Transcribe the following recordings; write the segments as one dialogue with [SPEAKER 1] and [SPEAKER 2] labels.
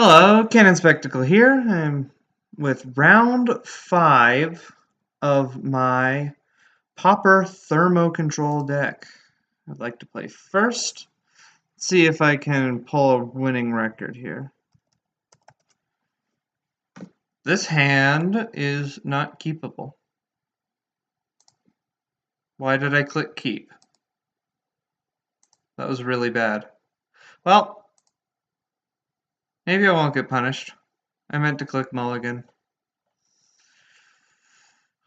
[SPEAKER 1] Hello, Cannon Spectacle here. I'm with round 5 of my Pauper Thermo-Control deck. I'd like to play first. See if I can pull a winning record here. This hand is not keepable. Why did I click keep? That was really bad. Well, maybe I won't get punished. I meant to click mulligan.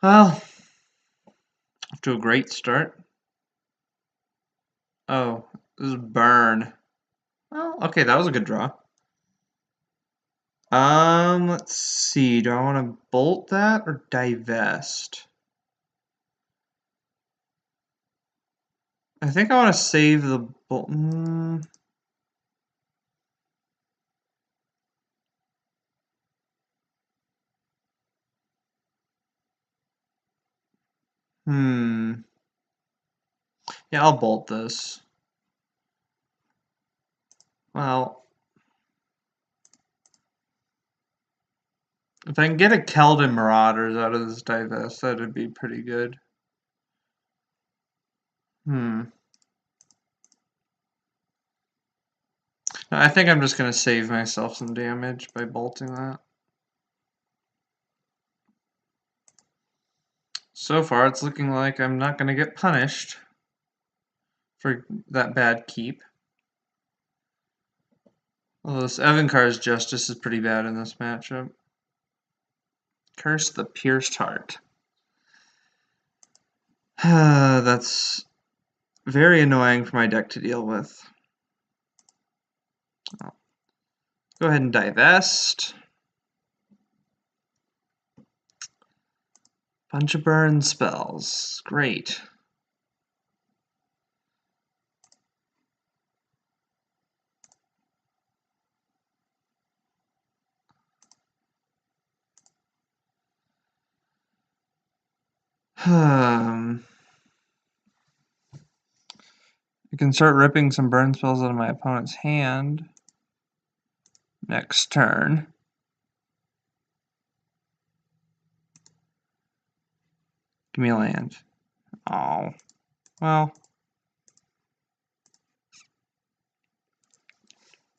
[SPEAKER 1] Well, off to a great start. Oh, this is burn. Well, okay, that was a good draw. Let's see. Do I want to bolt that or divest? I think I want to save the bolt. Yeah, I'll bolt this. Well, if I can get a Keldon Marauders out of this divest, that'd be pretty good. I think I'm just going to save myself some damage by bolting that. So far, it's looking like I'm not going to get punished for that bad keep. Although this Evankar's Justice is pretty bad in this matchup. Curse the Pierced Heart. That's very annoying for my deck to deal with. I'll go ahead and divest. Bunch of burn spells. Great. I can start ripping some burn spells out of my opponent's hand next turn. Give me a land. Oh, well.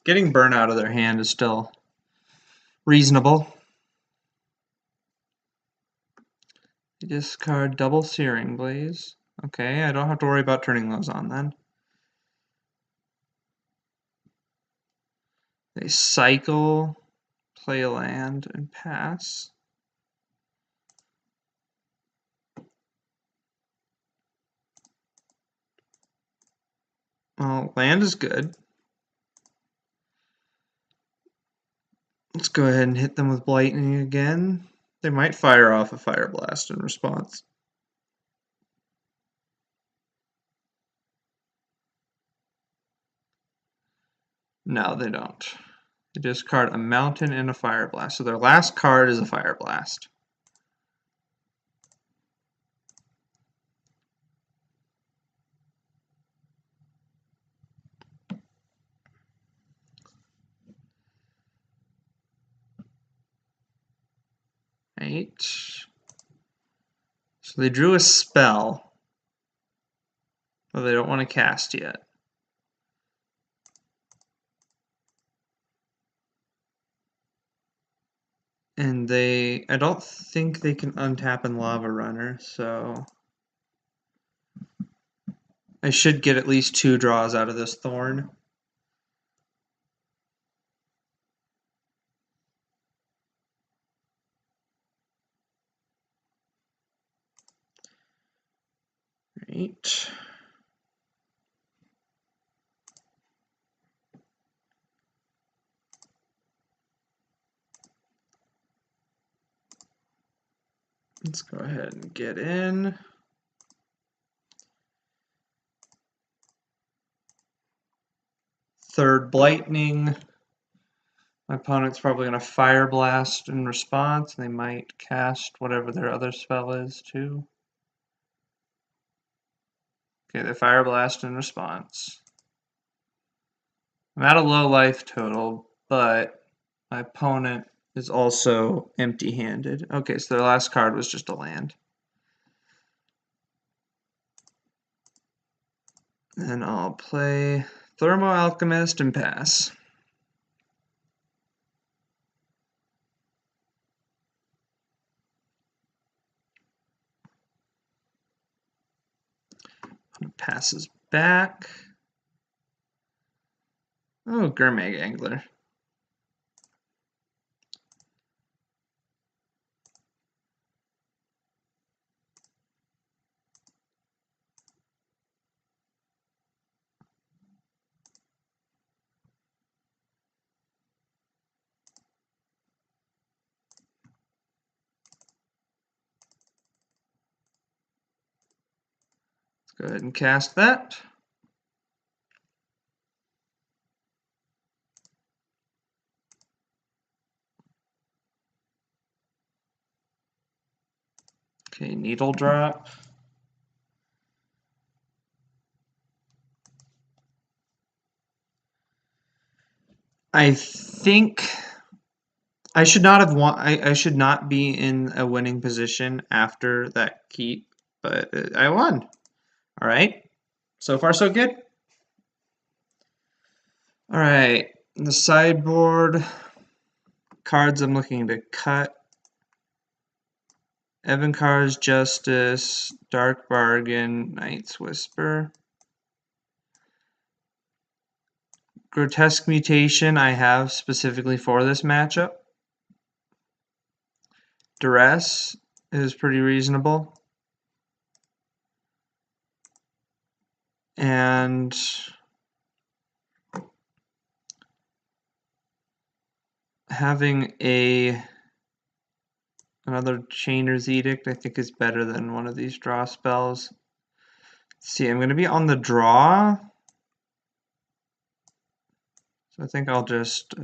[SPEAKER 1] Getting burn out of their hand is still reasonable. Discard double Searing Blaze. Okay, I don't have to worry about turning those on then. They cycle, play a land, and pass. Well, land is good. Let's go ahead and hit them with Blightning again. They might fire off a Fire Blast in response. No, they don't. They discard a Mountain and a Fire Blast. So their last card is a Fire Blast. Right. So they drew a spell, but they don't want to cast yet. And I don't think they can untap in Lava Runner, so I should get at least 2 draws out of this Thorn. Right. Let's go ahead and get in. Third Blightning. My opponent's probably going to Fire Blast in response, and they might cast whatever their other spell is too. Okay, they Fire Blast in response. I'm at a low life total, but my opponent is also empty-handed. Okay, so their last card was just a land. And I'll play Thermo-Alchemist and pass. Passes back. Oh, Gourmet Angler. Let's go ahead and cast that. Okay, Needle Drop. I think I should not have won. I should not be in a winning position after that keep, but I won. All right. So far, so good. All right. The sideboard cards I'm looking to cut. Evankar's Justice, Dark Bargain, Knight's Whisper. Grotesque Mutation I have specifically for this matchup. Duress is pretty reasonable. And having another Chainer's Edict I think is better than one of these draw spells. Let's see, I'm going to be on the draw. So I think I'll just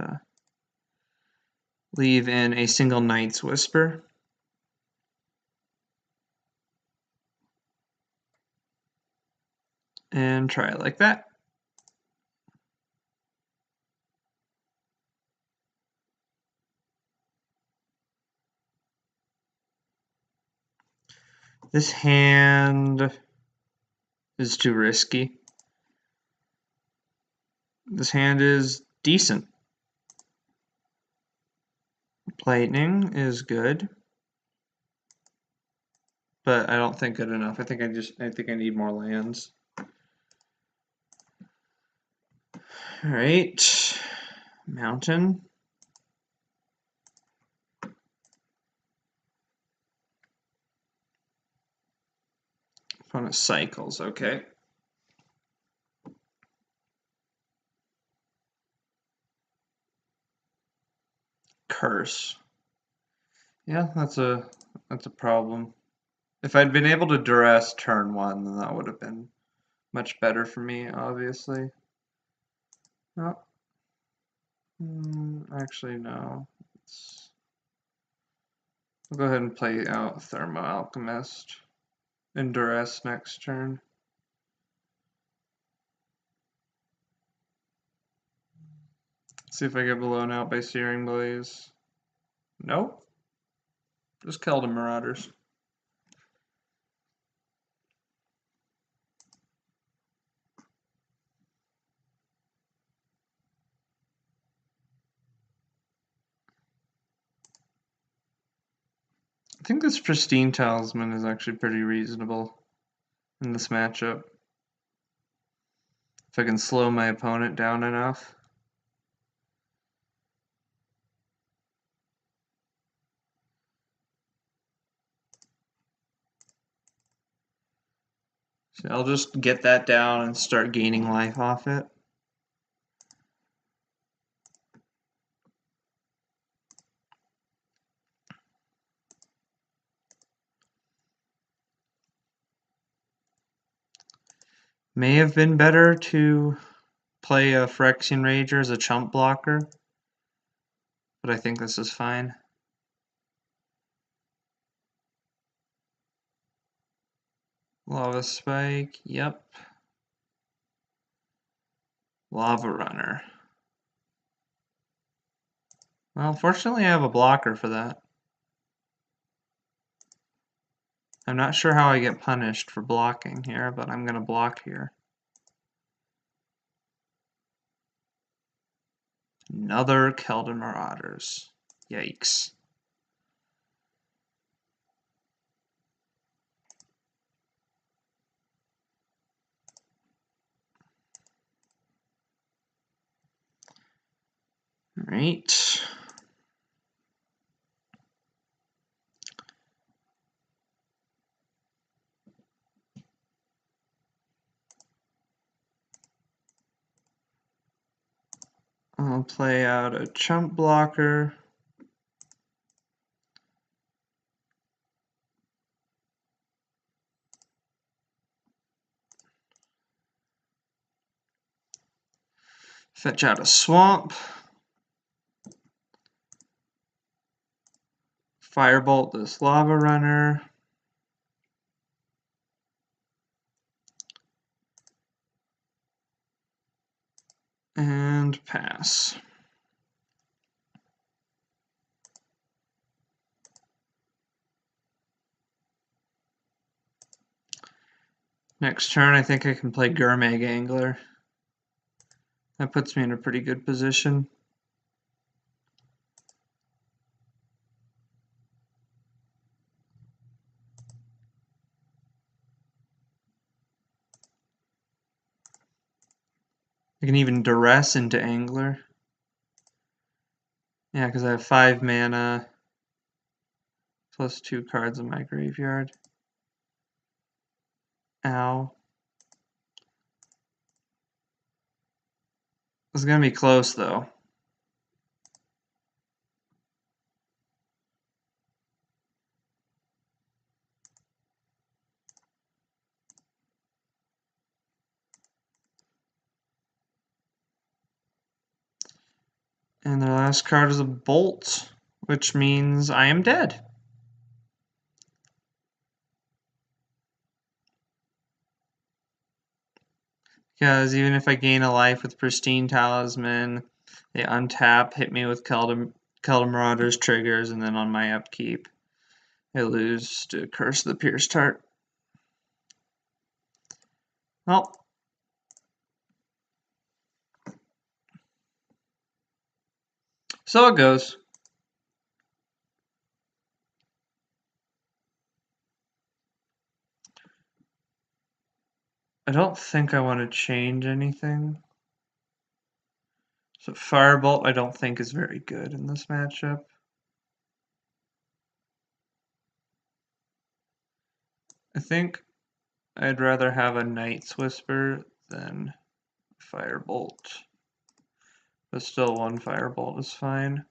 [SPEAKER 1] leave in a single Knight's Whisper. And try it like that. This hand is too risky. This hand is decent. Lightning is good, but I don't think good enough. I think I need more lands. All right, Mountain. Opponent cycles, okay. Curse. Yeah, that's a problem. If I'd been able to duress turn one, then that would have been much better for me, obviously. Oh. Actually, no. We'll go ahead and play out Thermo-Alchemist and duress next turn. See if I get blown out by Searing Blaze. Nope. Just Keldon Marauders. I think this Pristine Talisman is actually pretty reasonable in this matchup. If I can slow my opponent down enough. So I'll just get that down and start gaining life off it. May have been better to play a Phyrexian Rager as a chump blocker, but I think this is fine. Lava Spike, yep. Lava Runner. Well, fortunately I have a blocker for that. I'm not sure how I get punished for blocking here, but I'm going to block here. Another Keldon Marauders. Yikes. All right. I'll play out a chump blocker. Fetch out a swamp. Firebolt this lava runner. And pass. Next turn, I think I can play Gourmet Angler. That puts me in a pretty good position. I can even duress into Angler. Yeah, because I have 5 mana plus 2 cards in my graveyard. Ow. This is going to be close, though. And their last card is a Bolt, which means I am dead. Because even if I gain a life with Pristine Talisman, they untap, hit me with Keldon Marauders triggers, and then on my upkeep, I lose to Curse of the Pierced Heart. Well, so it goes. I don't think I want to change anything. So Firebolt I don't think is very good in this matchup. I think I'd rather have a Night's Whisper than Firebolt. But still, one Firebolt is fine.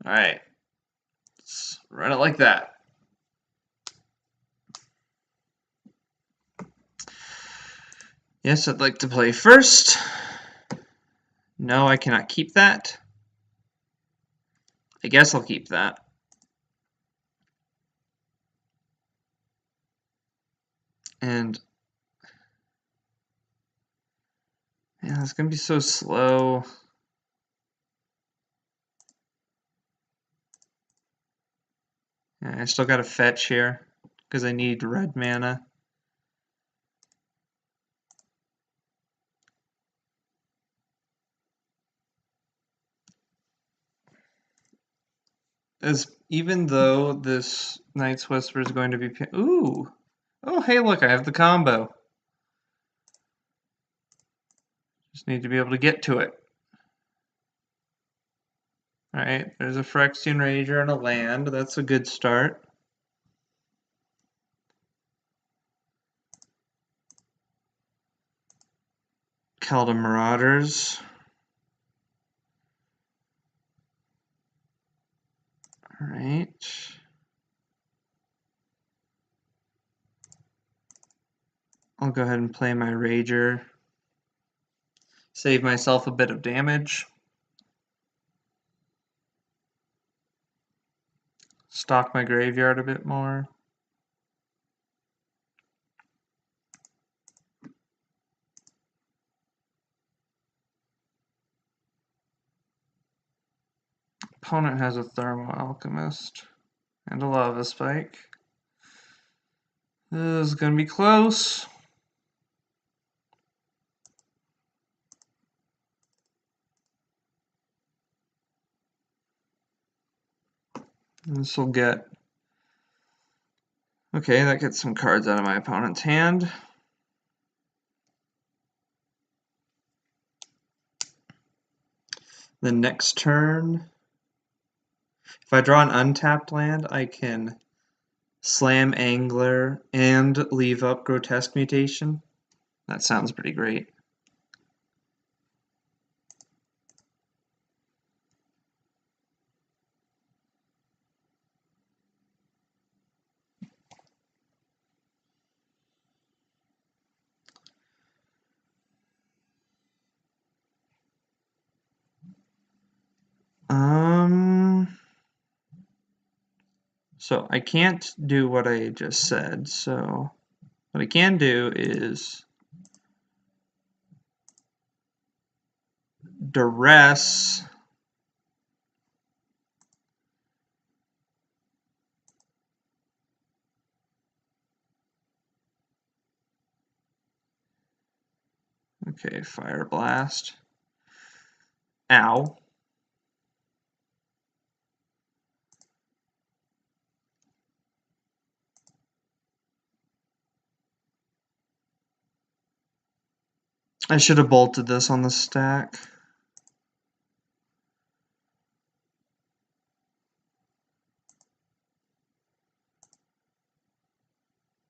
[SPEAKER 1] Alright. Let's run it like that. Yes, I'd like to play first. No, I cannot keep that. I guess I'll keep that. And yeah, it's gonna be so slow. Yeah, I still gotta fetch here because I need red mana. Even though this Night's Whisper is going to be... Ooh! Oh, hey, look, I have the combo. Just need to be able to get to it. Alright, there's a Phyrexian Rager and a land. That's a good start. Keldon Marauders. Alright. I'll go ahead and play my Rager. Save myself a bit of damage. Stock my graveyard a bit more. Opponent has a Thermo-Alchemist and a Lava Spike. This is going to be close. This will get... Okay, that gets some cards out of my opponent's hand. The next turn, if I draw an untapped land, I can slam Angler and leave up Grotesque Mutation. That sounds pretty great. So I can't do what I just said, so what I can do is duress okay, Fire Blast. Ow. I should have bolted this on the stack.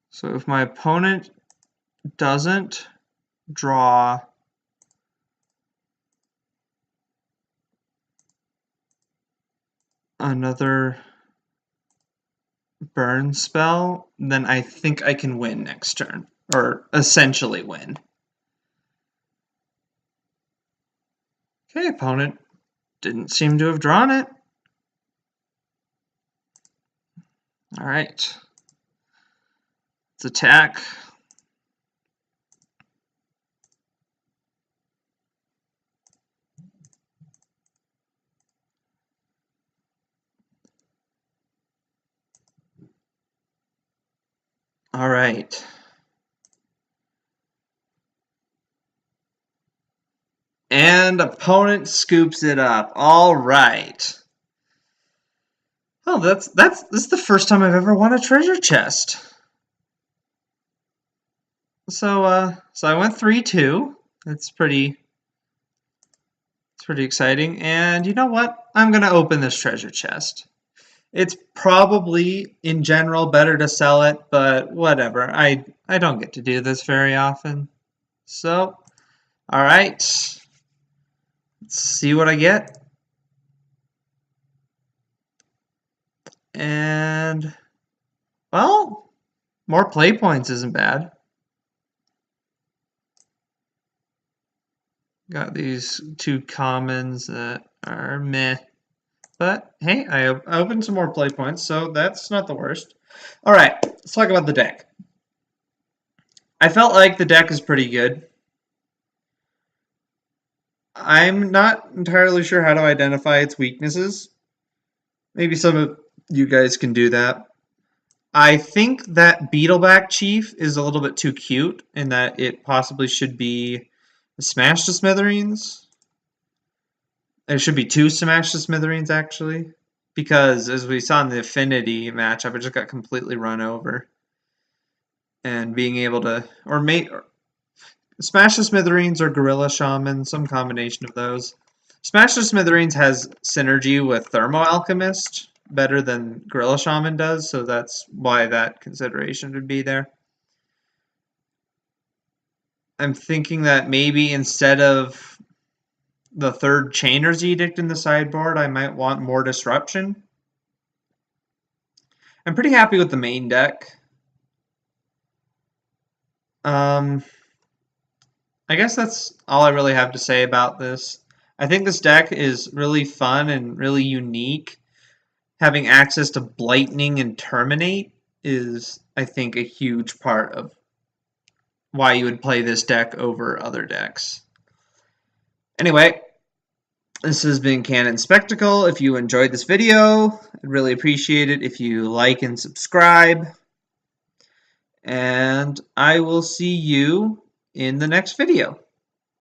[SPEAKER 1] So if my opponent doesn't draw another burn spell, then I think I can win next turn, or essentially win. Okay, opponent didn't seem to have drawn it. All right, let's attack. All right. And opponent scoops it up. All right. Oh, this is the first time I've ever won a treasure chest. So I went 3-2. It's pretty exciting. And you know what? I'm gonna open this treasure chest. It's probably in general better to sell it, but whatever. I don't get to do this very often. So, all right. Let's see what I get. And well, more play points isn't bad. Got these two commons that are meh. But hey, I opened some more play points, so that's not the worst. All right, let's talk about the deck. I felt like the deck is pretty good. I'm not entirely sure how to identify its weaknesses. Maybe some of you guys can do that. I think that Beetleback Chief is a little bit too cute in that it possibly should be Smash to Smithereens. There should be two Smash to Smithereens, actually. Because, as we saw in the Affinity matchup, it just got completely run over. And being able to... Or Smash to Smithereens or Gorilla Shaman, some combination of those. Smash to Smithereens has synergy with Thermo Alchemist better than Gorilla Shaman does, so that's why that consideration would be there. I'm thinking that maybe instead of the third Chainer's Edict in the sideboard, I might want more Disruption. I'm pretty happy with the main deck. I guess that's all I really have to say about this. I think this deck is really fun and really unique. Having access to Blightning and Terminate is, I think, a huge part of why you would play this deck over other decks. Anyway, This has been Canon Spectacle. If you enjoyed this video, I'd really appreciate it if you like and subscribe. And I will see you in the next video.